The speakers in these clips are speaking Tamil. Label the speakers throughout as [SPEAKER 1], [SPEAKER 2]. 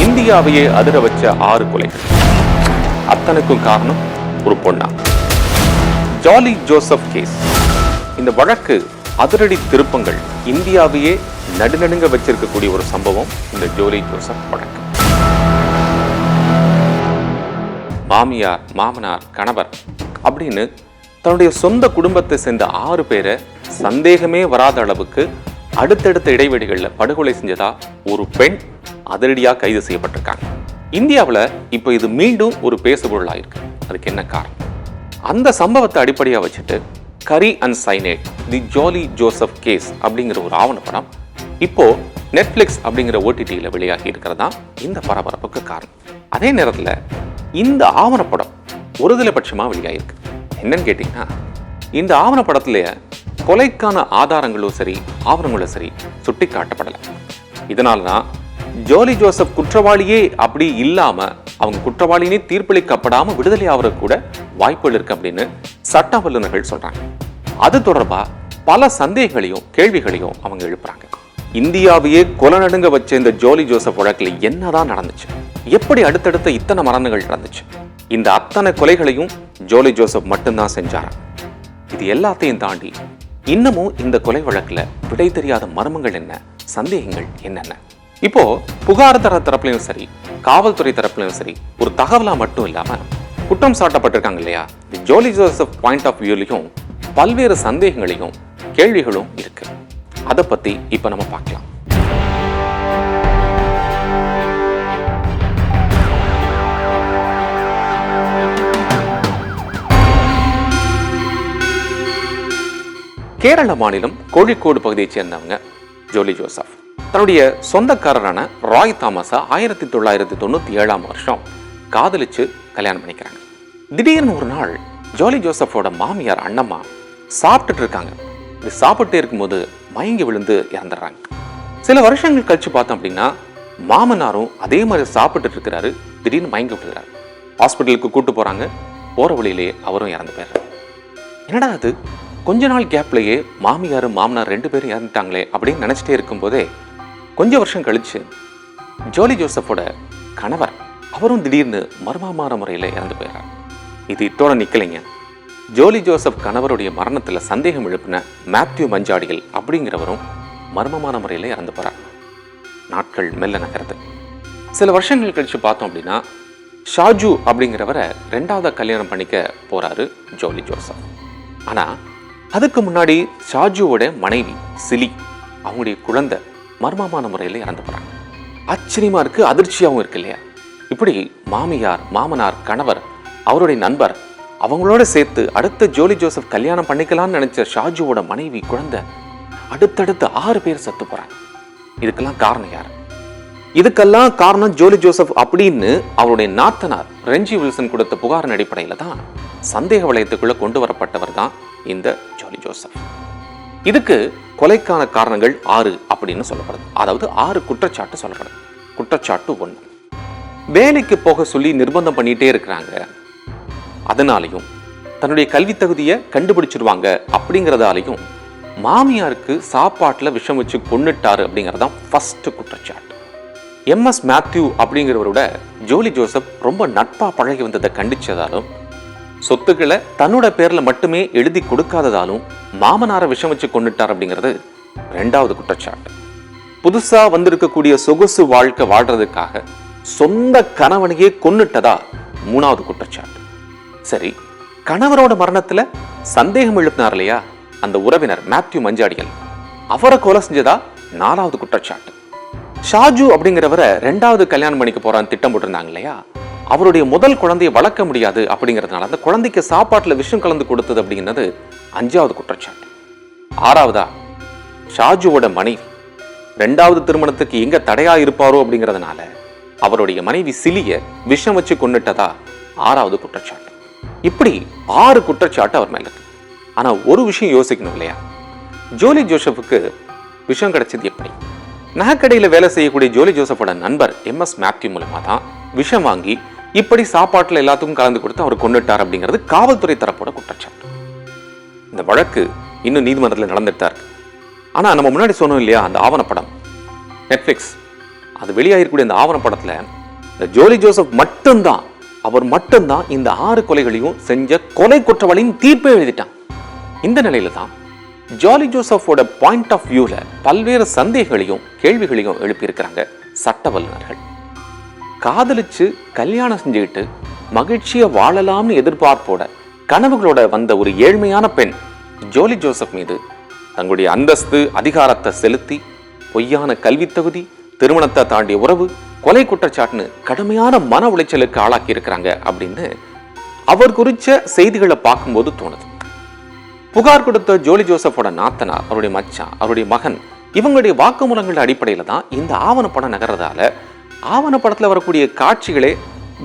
[SPEAKER 1] இந்தியாவையே அதிர வச்ச 6 கொலைகள். அத்தனைக்கும் காரணம் ஒரு பொண்ணா. ஜாலி ஜோசப் கேஸ். இந்த வழக்கு அதிரடி திருப்பங்கள் இந்தியாவையே நடுநடுங்க வச்சிருக்கக்கூடிய ஒரு சம்பவம் இந்த ஜோலி ஜோசப் வழக்கு. மாமியார், மாமனார், கணவர் அப்படின்னு தன்னுடைய சொந்த குடும்பத்தை சேர்ந்த 6 பேரை சந்தேகமே வராத அளவுக்கு அடுத்தடுத்த இடைவெளிகளில் படுகொலை செஞ்சதா ஒரு பெண் அதிரடியாக கைது செய்யப்பட்டிருக்காங்க. இந்தியாவில் இப்போ இது மீண்டும் ஒரு பேசுபொருளாயிருக்கு. அதுக்கு என்ன காரணம்? அந்த சம்பவத்தை அடிப்படையாக வச்சுட்டு curry and cyanide the Jolly Joseph case அப்படிங்கிற ஒரு ஆவணப்படம் இப்போ நெட்ஃபிளிக்ஸ் அப்படிங்கிற OTTயில் வெளியாகி இருக்கிறதா இந்த பரபரப்புக்கு காரணம். அதே நேரத்தில் இந்த ஆவணப்படம் ஒருதலை பட்சமாக வெளியாகிருக்கு. என்னன்னு கேட்டிங்கன்னா, இந்த ஆவணப்படத்திலேயே கொலைக்கான ஆதாரங்களும் சரி ஆவணங்களும் சரி சுட்டி காட்டப்படலை. இதனால தான் ஜோலி ஜோசப் குற்றவாளியே அப்படி இல்லாம அவங்க குற்றவாளினே தீர்ப்பளிக்கப்படாம விடுதலை ஆகிறது கூட வாய்ப்புகள் இருக்கு அப்படின்னு சட்ட வல்லுநர்கள் சொல்றாங்க. அது தொடர்பா பல சந்தேகங்களையும் கேள்விகளையும் அவங்க எழுப்புறாங்க. இந்தியாவையே கொலை நடுங்க வச்ச இந்த ஜோலி ஜோசப் வழக்கில் என்னதான் நடந்துச்சு? எப்படி அடுத்தடுத்த இத்தனை மரணங்கள் நடந்துச்சு? இந்த அத்தனை கொலைகளையும் ஜோலி ஜோசப் மட்டும்தான் செஞ்சாரா? இது எல்லாத்தையும் தாண்டி இன்னமும் இந்த கொலை வழக்குல விடை தெரியாத மர்மங்கள் என்ன, சந்தேகங்கள் என்னென்ன? இப்போ புகார்தார தரப்புலையும் சரி காவல்துறை தரப்புலையும் சரி ஒரு தகவலா மட்டும் இல்லாம குற்றம் சாட்டப்பட்டிருக்காங்க இல்லையா, ஜோலி ஜோசப் பாயிண்ட் ஆஃப் வியூலையும் பல்வேறு சந்தேகங்களையும் கேள்விகளும் இருக்கு. அதை பத்தி இப்ப நம்ம பார்க்கலாம். கேரள மாநிலம் கோழிக்கோடு பகுதியைச் சேர்ந்தவங்க ஜோலி ஜோசப். தன்னுடைய சொந்தக்காரரான ராய் தாமஸை 1997 காதலிச்சு கல்யாணம் பண்ணிக்கிறாங்க. திடீர்னு ஒரு நாள் ஜோலி ஜோசப்போட மாமியார் அண்ணம்மா சாப்பிட்டுட்டு இருக்காங்க. இது சாப்பிட்டே இருக்கும்போது மயங்கி விழுந்து இறந்துடுறாங்க. சில வருஷங்கள் கழிச்சு பார்த்தோம் அப்படின்னா மாமனாரும் அதே மாதிரி சாப்பிட்டு இருக்கிறாரு. திடீர்னு மயங்கி விழுகிறாரு. ஹாஸ்பிட்டலுக்கு கூட்டு போறாங்க. போற வழியிலேயே அவரும் இறந்து போயிடுறாரு. என்னடா அது, கொஞ்ச நாள் கேப்லேயே மாமியாரும் மாமனார் 2 பேரும் இறந்துட்டாங்களே அப்படின்னு நினச்சிட்டே இருக்கும்போதே கொஞ்ச வருஷம் கழிச்சு ஜோலி ஜோசப்போட கணவர் அவரும் திடீர்னு மர்மமான முறையில் இறந்து போயிடுறார். இது இத்தோட நிற்கலைங்க. ஜோலி ஜோசப் கணவருடைய மரணத்தில் சந்தேகம் எழுப்பின மேத்யூ மஞ்சாடிகள் அப்படிங்கிறவரும் மர்மமான முறையில் இறந்து போகிறார். நாட்கள் மெல்ல நகருது. சில வருஷங்கள் கழிச்சு பார்த்தோம் அப்படின்னா ஷாஜு அப்படிங்கிறவரை 2வது கல்யாணம் பண்ணிக்க போறாரு ஜோலி ஜோசப். ஆனால் அதுக்கு முன்னாடி ஷாஜுவோட மனைவி சிலி அவங்களுடைய குழந்தை மர்மமான முறையில் இறந்து போறாங்க. ஆச்சரியமா இருக்கு, அதிர்ச்சியாகவும் இருக்கு இல்லையா? இப்படி மாமியார், மாமனார், கணவர், அவருடைய நண்பர் அவங்களோட சேர்த்து அடுத்த ஜோலி ஜோசப் கல்யாணம் பண்ணிக்கலாம்னு நினைச்ச ஷாஜுவோட மனைவி, குழந்தை அடுத்தடுத்து 6 பேர் செத்து போறாங்க. இதுக்கெல்லாம் காரணம் யார்? இதுக்கெல்லாம் காரணம் ஜோலி ஜோசப் அப்படின்னு அவருடைய நாத்தனார் ரெஞ்சி வில்சன் கொடுத்த புகாரின் அடிப்படையில தான் சந்தேக வளையத்துக்குள்ள கொண்டு வரப்பட்டவர் தான் இந்த ஜோலி ஜோசப். இதுக்கு கொலைக்கான காரணங்கள் 6 அப்படின்னு சொல்லப்படுது. அதாவது 6 குற்றச்சாட்டு சொல்லப்படுது. குற்றச்சாட்டு 1, வேலைக்கு போக சொல்லி நிர்பந்தம் பண்ணிட்டே இருக்கிறாங்க, அதனாலையும் தன்னுடைய கல்வி தகுதியை கண்டுபிடிச்சிருவாங்க அப்படிங்கிறதாலையும் மாமியாருக்கு சாப்பாட்டில் விஷம் வச்சு கொன்னுட்டாரு அப்படிங்கிறதான் ஃபர்ஸ்ட் குற்றச்சாட்டு. MS மேத்யூ அப்படிங்கிறவரோட ஜோலி ஜோசப் ரொம்ப நட்பா பழகி வந்ததை கண்டிச்சதாலும் சொத்துக்களை தன்னோட பேர்ல மட்டுமே எழுதி கொடுக்காததாலும் மாமனாரை விஷம் வச்சு கொண்டுட்டார் அப்படிங்கிறது 2வது குற்றச்சாட்டு. புதுசா வந்திருக்கக்கூடிய சொகுசு வாழ்க்கை வாழ்றதுக்காக சொந்த கணவனையே கொன்னுட்டதா 3வது குற்றச்சாட்டு. சரி, கணவரோட மரணத்துல சந்தேகம் எழுப்பினார் இல்லையா அந்த உறவினர் மேத்யூ மஞ்சாடிகள், அவரை கொலை செஞ்சதா 4வது குற்றச்சாட்டு. ஷாஜு அப்படிங்கிறவரை 2வது கல்யாணம் பண்ணிக்க போறான்னு திட்டம் போட்டிருந்தாங்க இல்லையா, அவருடைய முதல் குழந்தையை வளர்க்க முடியாது அப்படிங்கிறதுனால அந்த குழந்தைக்கு சாப்பாட்டில் விஷம் கலந்து கொடுத்தது அப்படிங்கிறது 5வது குற்றச்சாட்டு. 6வதா ஷாஜுவோட மனைவி 2வது திருமணத்துக்கு எங்க தடையா இருப்பாரோ அப்படிங்கிறதுனால அவருடைய மனைவி சிலிய விஷம் வச்சு கொன்னுட்டதா 6வது குற்றச்சாட்டு. இப்படி 6 குற்றச்சாட்டு அவர் மேல இருக்கு. ஆனா ஒரு விஷயம் யோசிக்கணும் இல்லையா, ஜோலி ஜோசப்புக்கு விஷம் கிடைச்சது எப்படி? நகைக்கடையில் வேலை செய்யக்கூடிய ஜோலி ஜோசப்போட நண்பர் MS மேத்யூ மூலமா தான் விஷம் வாங்கி இப்படி சாப்பாட்டில் எல்லாத்துக்கும் கலந்து கொடுத்து அவர் கொண்டுட்டார் அப்படிங்கிறது காவல்துறை தரப்போட குற்றச்சாட்டு. இந்த வழக்கு இன்னும் நீதிமன்றத்தில் நடந்துட்டு தான் இருக்கு. ஆனால் நம்ம முன்னாடி சொன்னோம் இல்லையா, அந்த ஆவணப்படம் நெட்ஃபிளிக்ஸ் அது வெளியாகிருக்கூடிய இந்த ஆவணப்படத்துல இந்த ஜோலி ஜோசப் மட்டும்தான், அவர் மட்டும்தான் இந்த 6 கொலைகளையும் செஞ்ச கொலை குற்றவாளியின் தீர்ப்பை எழுதிட்டான். இந்த நிலையில தான் ஜாலி ஜோசப்போட பாயிண்ட் ஆஃப் வியூல பல்வேறு சந்தேகங்களையும் கேள்விகளையும் எழுப்பியிருக்கிறாங்க சட்ட வல்லுநர்கள். காதலிச்சு கல்யாணம் செஞ்சுக்கிட்டு மகிழ்ச்சியா வாழலாம்னு எதிர்பார்ப்போட கனவுகளோட வந்த ஒரு ஏழ்மையான பெண் ஜோலி ஜோசப் மீது தங்களுடைய அந்தஸ்து அதிகாரத்தை செலுத்தி பொய்யான கல்வி தகுதி, திருமணத்தை தாண்டிய உறவு, கொலை குற்றச்சாட்டுன்னு கடுமையான மன உளைச்சலுக்கு ஆளாக்கி இருக்கிறாங்க அப்படின்னு அவர் குறிச்ச செய்திகளை பார்க்கும்போது தோணுது. புகார் கொடுத்த ஜோலி ஜோசப்போட நாத்தனார், அவருடைய மச்சான், அவருடைய மகன், இவங்களுடைய வாக்குமூலங்கள் அடிப்படையில தான் இந்த ஆவணப்படம் நகர்றதால ஆவணப்படத்தில் வரக்கூடிய காட்சிகளே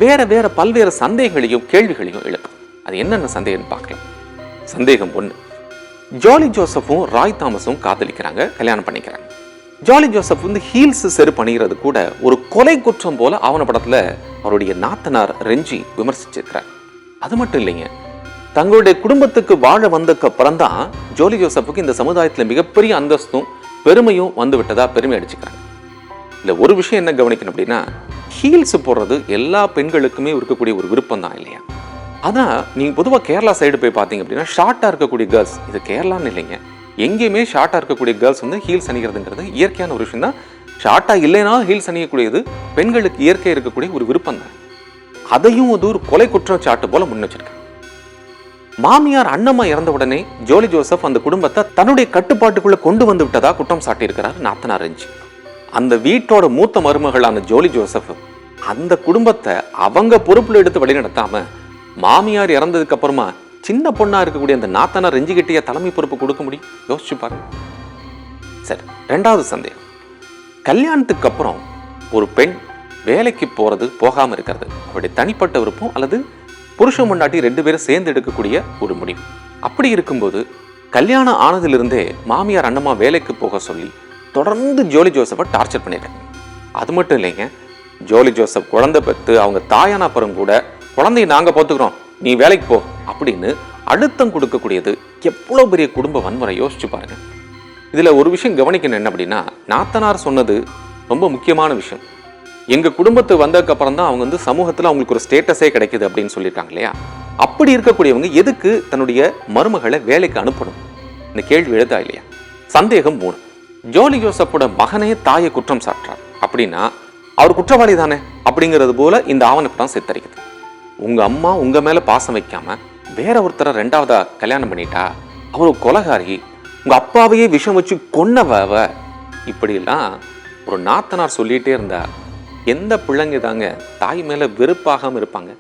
[SPEAKER 1] வேற வேற பல்வேறு சந்தேகங்களையும் கேள்விகளையும் எழுப்பும். அது என்னென்ன சந்தேகம் பார்க்கலாம். சந்தேகம் 1, ஜாலி ஜோசப்பும் ராய் தாமஸும் காதலிக்கிறாங்க, கல்யாணம் பண்ணிக்கிறாங்க. ஜாலி ஜோசப் ஹீல்ஸ் செருப்பு அணிகிறது கூட ஒரு கொலை குற்றம் போல ஆவணப்படத்துல அவருடைய நாத்தனார் ரெஞ்சி விமர்சிச்சிருக்கிறார். அது மட்டும் இல்லைங்க, தங்களுடைய குடும்பத்துக்கு வாழ வந்ததுக்கு அப்புறம் தான் ஜோலி ஜோசப்புக்கு இந்த சமுதாயத்துல மிகப்பெரிய அந்தஸ்தும் பெருமையும் வந்து விட்டதா பெருமை அடிச்சுக்கிறாங்க. இல்ல ஒரு விஷயம் என்ன கவனிக்கணும் அப்படின்னா, ஹீல்ஸ் போடுறது எல்லா பெண்களுக்குமே இருக்கக்கூடிய ஒரு விருப்பம் தான் இல்லையா? அதான் நீங்க பொதுவாக கேரளா சைடு போய் பார்த்தீங்க அப்படின்னா ஷார்ட்டா இருக்கக்கூடிய கேர்ள்ஸ், இது கேரளான்னு இல்லைங்க, எங்கேயுமே ஷார்ட்டா இருக்கக்கூடிய கேர்ள்ஸ் ஹீல்ஸ் அணிகிறதுங்கிறது இயற்கையான ஒரு விஷயம் தான். ஷார்ட்டா இல்லைனா ஹீல்ஸ் அணியக்கூடியது பெண்களுக்கு இயற்கை இருக்கக்கூடிய ஒரு விருப்பம் தான். அதையும் அது ஒரு கொலை குற்றச்சாட்டு போல முன் வச்சிருக்கேன். மாமியார் அண்ணம்மா இறந்த உடனே ஜோலி ஜோசப் அந்த குடும்பத்தை தன்னுடைய கட்டுப்பாட்டுக்குள்ள கொண்டு வந்து விட்டதா குற்றம் சாட்டியிருக்கிறார் நாத்தனார் ரெஞ்சி. அந்த வீட்டோட மூத்த மருமகளான ஜோலி ஜோசப் அந்த குடும்பத்தை அவங்க பொறுப்புல எடுத்து வழிநடத்தாம மாமியார் இறந்ததுக்கு அப்புறமா சின்ன பொண்ணா இருக்கக்கூடிய அந்த நாத்தனார் ரெஞ்சிக்கிட்டே தலைமை பொறுப்பு கொடுக்க முடியும்? யோசிச்சு பாருங்க. சரி, 2வது சந்தேகம், கல்யாணத்துக்கு அப்புறம் ஒரு பெண் வேலைக்கு போறது போகாம இருக்கிறது அவருடைய தனிப்பட்ட விருப்பம் அல்லது புருஷன் முன்னாடி 2 பேரும் சேர்ந்து எடுக்கக்கூடிய ஒரு முடிவு. அப்படி இருக்கும்போது கல்யாணம் ஆனதிலிருந்தே மாமியார் அண்ணம்மா வேலைக்கு போக சொல்லி தொடர்ந்து ஜோலி ஜோசப்பை டார்ச்சர் பண்ணியிருக்காங்க. அது மட்டும் இல்லைங்க, ஜோலி ஜோசப் குழந்தை பெற்று அவங்க தாயான அப்புறம் கூட குழந்தைய நாங்க பார்த்துக்கிறோம், நீ வேலைக்கு போ அப்படின்னு அழுத்தம் கொடுக்கக்கூடியது எவ்வளவு பெரிய குடும்ப வன்முறை. யோசிச்சு பாருங்க. இதுல ஒரு விஷயம் கவனிக்கணும், என்ன அப்படின்னா, நாத்தனார் சொன்னது ரொம்ப முக்கியமான விஷயம். எங்க குடும்பத்துக்கு வந்ததுக்கு அப்புறம் தான் அவங்க சமூகத்துல அவங்களுக்கு ஒரு ஸ்டேட்டஸே கிடைக்குது அப்படின்னு சொல்லியிருக்காங்க இல்லையா? அப்படி இருக்கக்கூடியவங்க எதுக்கு தன்னுடைய மருமகளை வேலைக்கு அனுப்பணும்? இந்த கேள்வி எழுதா இல்லையா? சந்தேகம் 3, ஜோலி ஜோசப்போட மகனே தாயை குற்றம் சாட்டுறார் அப்படின்னா அவர் குற்றவாளி தானே அப்படிங்கிறது போல இந்த ஆவணப்படம் சித்தரிக்குது. உங்க அம்மா உங்க மேல பாசம் வைக்காம வேற ஒருத்தரை 2வதா கல்யாணம் பண்ணிட்டா அவர் ஒரு கொலைகாரி, உங்க அப்பாவையே விஷம் வச்சு கொன்னவ, இப்படிலாம் ஒரு நாத்தனார் சொல்லிட்டே இருந்தா எந்த பிள்ளைங்க தாங்க தாய் மேல வெறுப்பாகாம இருப்பாங்க?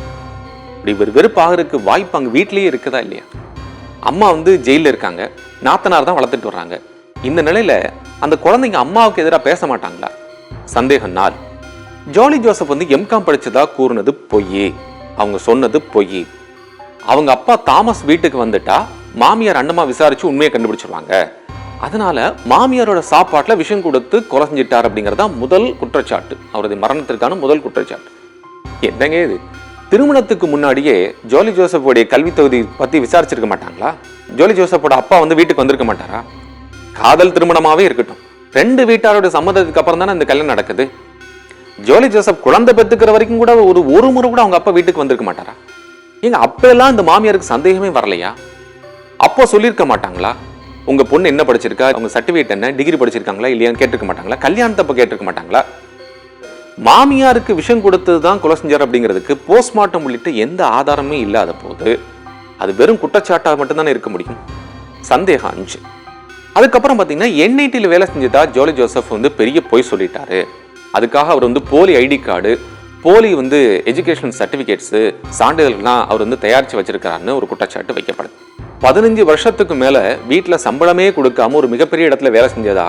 [SPEAKER 1] இப்படி வெறுப்பாகிறதுக்கு வாய்ப்பு அங்க வீட்லயே இருக்குதா இல்லையா? அம்மா ஜெயில இருக்காங்க, நாத்தனார் தான் வளர்த்துட்டு வர்றாங்க. இந்த நிலையில அந்த குழந்தைங்க அம்மாவுக்கு எதிராக பேச மாட்டாங்களா? சந்தேகம் 4, ஜோலி ஜோசப் எம்காம் படிச்சதா கூறுனது பொய், அவங்க சொன்னது பொய். அவங்க அப்பா தாமஸ் வீட்டுக்கு வந்துட்டா மாமியார் அண்ணம்மா விசாரிச்சு உண்மையை கண்டுபிடிச்சிருவாங்க. அதனால மாமியாரோட சாப்பாட்டுல விஷம் கொடுத்து கொலை செஞ்சிட்டார் அப்படிங்கறதா முதல் குற்றச்சாட்டு, அவரது மரணத்திற்கான முதல் குற்றச்சாட்டு. என்னங்க இது? திருமணத்துக்கு முன்னாடியே ஜோலி ஜோசப்போடைய கல்வி தகுதி பத்தி விசாரிச்சிருக்க மாட்டாங்களா? ஜோலி ஜோசப்போட அப்பா வீட்டுக்கு வந்திருக்க மாட்டாரா? காதல் திருமணமாவே இருக்கட்டும், 2 வீட்டாரோட சம்மதத்துக்கு அப்புறம் தானே இந்த கல்யாணம் நடக்குது. ஜோலி ஜோசப் குழந்தை பெற்றுக்கிற வரைக்கும் கூட ஒரு முறை கூட அவங்க அப்பா வீட்டுக்கு வந்திருக்க மாட்டாரா? ஏங்க அப்ப எல்லாம் இந்த மாமியாருக்கு சந்தேகமே வரலையா? அப்போ சொல்லியிருக்க மாட்டாங்களா? உங்க பொண்ணு என்ன படிச்சிருக்கா, அவங்க சர்டிபிகேட் என்ன, டிகிரி படிச்சிருக்காங்களா இல்லையான்னு கேட்டிருக்க மாட்டாங்களா? கல்யாணத்தப்ப கேட்டிருக்க மாட்டாங்களா? மாமியாருக்கு விஷம் கொடுத்ததுதான் கொலை செஞ்சார் அப்படிங்கிறதுக்கு போஸ்ட்மார்ட்டம் உள்ளிட்ட எந்த ஆதாரமே இல்லாத போது அது வெறும் குற்றச்சாட்டாக மட்டும்தானே இருக்க முடியும். சந்தேகம் 5, அதுக்கப்புறம் பார்த்தீங்கன்னா என்ஐடியில் வேலை செஞ்சதா ஜோலி ஜோசப் பெரிய பொய் சொல்லிட்டாரு. அதுக்காக அவர் போலி ஐடி கார்டு, போலி எஜுகேஷன் சர்டிஃபிகேட்ஸு, சான்றிதழ்லாம் அவர் தயாரித்து வச்சிருக்கிறாருன்னு ஒரு குற்றச்சாட்டு வைக்கப்படுது. 15 வருஷத்துக்கு மேலே வீட்டில் சம்பளமே கொடுக்காம ஒரு மிகப்பெரிய இடத்துல வேலை செஞ்சதா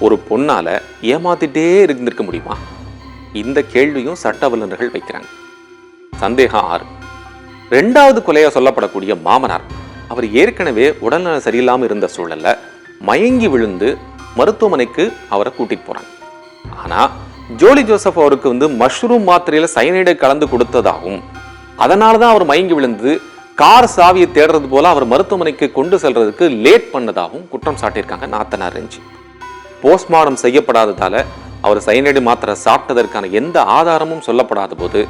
[SPEAKER 1] ஒரு பொண்ணால ஏமாத்திட்டே இருந்திருக்க முடியுமா? இந்த கேள்வியும் சட்ட வல்லுநர்கள் வைக்கிறாங்க. சந்தேகம் 6, 2வது கொலையா சொல்லப்படக்கூடிய மாமனார், அவர் ஏற்கனவே உடல்நல சரியில்லாமல் இருந்த சூழல்ல மயங்கி விழுந்து மருத்துவமனைக்கு அவரை கூட்டிட்டு போறாங்க. ஆனா ஜோலி ஜோசப் அவருக்கு மஷ்ரூம் மாத்திரையில சயனைடை கலந்து கொடுத்ததாகவும் அதனாலதான் அவர் மயங்கி விழுந்து கார் சாவியை தேடுறது போல அவர் மருத்துவமனைக்கு கொண்டு செல்றதுக்கு லேட் பண்ணதாகவும் குற்றம் சாட்டியிருக்காங்க நாத்தனார் ரெஞ்சி. போஸ்ட்மார்டம் செய்யப்படாததால அவர் சயனைடு மாத்திரை சாப்பிட்டதற்கான எந்த ஆதாரமும் சொல்லப்படாத போது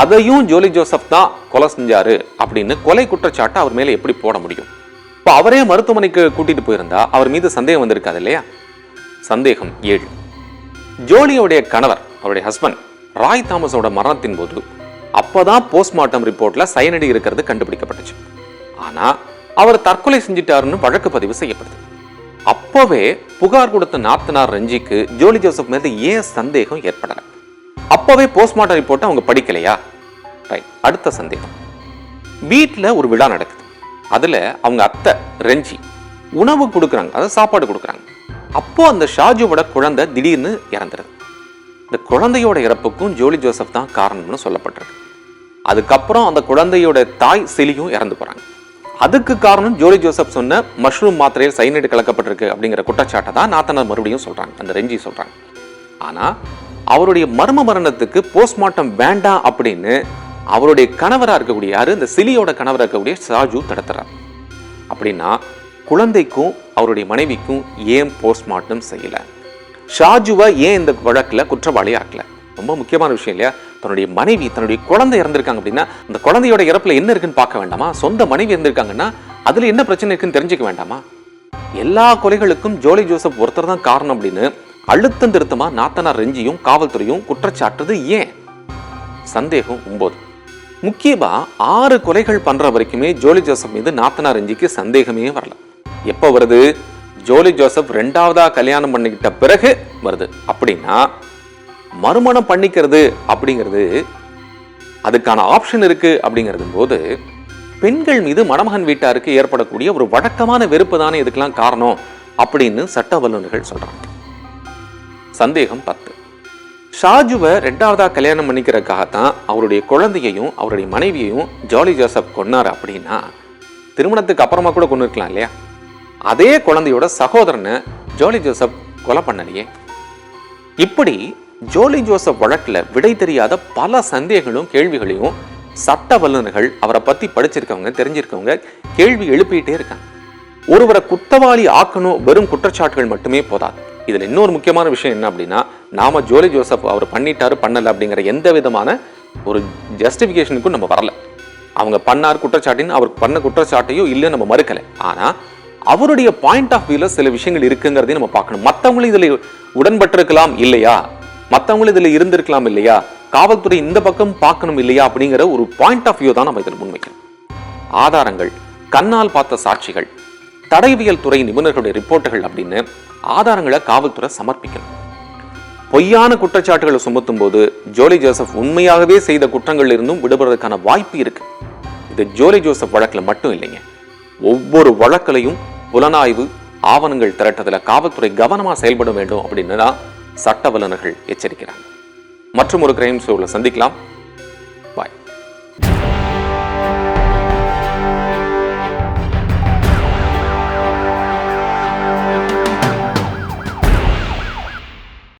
[SPEAKER 1] அதையும் ஜோலி ஜோசப் தான் கொலை செஞ்சாரு அப்படின்னு கொலை குற்றச்சாட்டை அவர் மேல எப்படி போட முடியும்? இப்போ அவரே மருத்துவமனைக்கு கூட்டிட்டு போயிருந்தா அவர் மீது சந்தேகம் வந்திருக்காது இல்லையா? சந்தேகம் 7. ஜோலியோடைய கணவர், அவருடைய ஹஸ்பண்ட் ராய் தாமஸோட மரணத்தின் போது அப்பதான் போஸ்ட்மார்ட்டம் ரிப்போர்ட்ல சயனைடு இருக்கிறது கண்டுபிடிக்கப்பட்டுச்சு. ஆனா அவர் தற்கொலை செஞ்சிட்டாருன்னு வழக்கு பதிவு செய்யப்படுது. அப்பவே புகார் கொடுத்த நாத்தனார் ரஞ்சிக்கு ஜோலி ஜோசப் மேல ஏன் சந்தேகம் ஏற்படல? அப்பவே போஸ்ட்மார்ட்டம் ரிப்போர்ட் அவங்க படிக்கலையா? ரைட். அடுத்த சந்தேகம், வீட்டுல ஒரு விழா நடக்குது. அதுல அவங்க அத்தை ரஞ்சி உணவு கொடுக்குறாங்க, அதாவது சாப்பாடு கொடுக்குறாங்க. அப்போ அந்த ஷாஜுவோட குழந்தை திடீர்னு இறந்துருது. இந்த குழந்தையோட இறப்புக்கும் ஜோலி ஜோசப் தான் காரணம்னு சொல்லப்பட்டிருக்கு. அதுக்கப்புறம் அந்த குழந்தையோட தாய் செலியும் இறந்து போறாங்க. அதுக்கு காரணம் ஜோலி ஜோசப் சொன்ன மஷ்ரூம் மாத்திரையில் சைனைடு கலக்கப்பட்டிருக்கு அப்படிங்கிற குற்றச்சாட்டை தான் நாத்தனார் மறுபடியும் சொல்றாங்க, அந்த ரஞ்சி சொல்றாங்க. ஆனா அவருடைய மர்ம மரணத்துக்கு போஸ்ட்மார்ட்டம் வேண்டாம் அப்படின்னு அவருடைய கணவராக இருக்கக்கூடிய யாரு, இந்த சிலியோட கணவராக இருக்கக்கூடிய ஷாஜு தடுத்துறார். அப்படின்னா குழந்தைக்கும் அவருடைய மனைவிக்கும் ஏன் போஸ்ட்மார்ட்டம் செய்யல? ஷாஜுவை ஏன் இந்த வழக்கில் குற்றவாளி ஆக்கல? ரொம்ப முக்கியமான விஷயம் இல்லையா? தன்னுடைய மனைவி, தன்னுடைய குழந்தை இறந்திருக்காங்க அப்படின்னா அந்த குழந்தையோட இறப்புல என்ன இருக்குன்னு பார்க்க வேண்டாமா? சொந்த மனைவி இருந்திருக்காங்கன்னா அதுல என்ன பிரச்சனை இருக்குன்னு தெரிஞ்சுக்க வேண்டாமா? எல்லா கொலைகளுக்கும் ஜோலி ஜோசப் ஒருத்தர் தான் காரணம் அப்படின்னு அழுத்தம் திருத்தமா நாத்தனார் ரஞ்சியும் காவல்துறையும் குற்றச்சாட்டுறது ஏன்? சந்தேகம் 9. முக்கியமா 6 கொலைகள் பண்ற வரைக்குமே ஜோலி ஜோசப் மீது நாத்தனார் ரஞ்சிக்கு சந்தேகமே வரல. எப்ப வருது? ஜோலி ஜோசப் 2ஆவதா கல்யாணம் பண்ணிக்கிட்ட பிறகு வருது. அப்படின்னா மறுமணம் பண்ணிக்கிறது அப்படிங்கிறது அதுக்கான ஆப்ஷன் இருக்கு அப்படிங்கிறது போது பெண்கள் மீது மணமகன் வீட்டாருக்கு ஏற்படக்கூடிய ஒரு வழக்கமான வெறுப்பு தானே இதுக்கெல்லாம் காரணம் அப்படின்னு சட்ட வல்லுநர்கள் சொல்றாங்க. சந்தேகம் 10. ஷாஜுவை 2ஆவதா கல்யாணம் பண்ணிக்கிறதுக்காகத்தான் அவருடைய குழந்தையையும் அவருடைய மனைவியையும் ஜோலி ஜோசப் கொன்னார் அப்படின்னா திருமணத்துக்கு அப்புறமா கூட கொண்டு இருக்கலாம் இல்லையா? அதே குழந்தையோட சகோதரனை ஜோலி ஜோசப் கொலை பண்ணலையே. இப்படி ஜோலி ஜோசப் வழக்குல விடை தெரியாத பல சந்தேகங்களும் கேள்விகளையும் சட்ட வல்லுநர்கள், அவரை பத்தி படிச்சிருக்கவங்க, தெரிஞ்சிருக்கவங்க கேள்வி எழுப்பிட்டே இருக்காங்க. ஒருவரை குற்றவாளி ஆக்கணும் வெறும் குற்றச்சாட்டுகள் மட்டுமே போதாது. இதுல இன்னொரு முக்கியமான விஷயம் என்ன அப்படின்னா, நாம ஜோலி ஜோசப் அவர் பண்ணிட்டாரு பண்ணல அப்படிங்கிற எந்த விதமான ஒரு ஜஸ்டிபிகேஷனுக்கும் நம்ம வரல. அவங்க பண்ணார் குற்றச்சாட்டின்னு அவர் பண்ண குற்றச்சாட்டையும் இல்லைன்னு நம்ம மறுக்கல. ஆனா அவருடைய பாயிண்ட் ஆஃப் வியூல சில விஷயங்கள் இருக்குங்கிறதையும் நம்ம பார்க்கணும். மற்றவங்களும் இதுல உடன்பட்டிருக்கலாம் இல்லையா, மற்றவங்களும் இதுல இருந்திருக்கலாம் இல்லையா, காவல்துறை இந்த பக்கம் பார்க்கணும் இல்லையா அப்படிங்கிற ஒரு பாயிண்ட் ஆஃப் வியூ தான் நம்ம இதில் முன்வைக்கணும். ஆதாரங்கள், கண்ணால் பார்த்த சாட்சிகள், தடயவியல் துறை நிபுணர்களுடைய ரிப்போர்ட்டுகள் அப்படின்னு ஆதாரங்களை காவல்துறை சமர்ப்பிக்கணும். பொய்யான குற்றச்சாட்டுகளை சுமத்தும் போது ஜோலி ஜோசப் உண்மையாகவே செய்த குற்றங்கள்ல இருந்தும் விடுபடுறதுக்கான வாய்ப்பு இருக்கு. இது ஜோலி ஜோசப் வழக்கில் மட்டும் இல்லைங்க, ஒவ்வொரு வழக்கிலையும் புலனாய்வு ஆவணங்கள் திரட்டதுல காவல்துறை கவனமா செயல்பட வேண்டும் அப்படின்னு தான் சட்ட வல்லுநர்கள் எச்சரிக்கிறாங்க. மற்றும் ஒரு கிரைம் ஷோவில் சந்திக்கலாம்.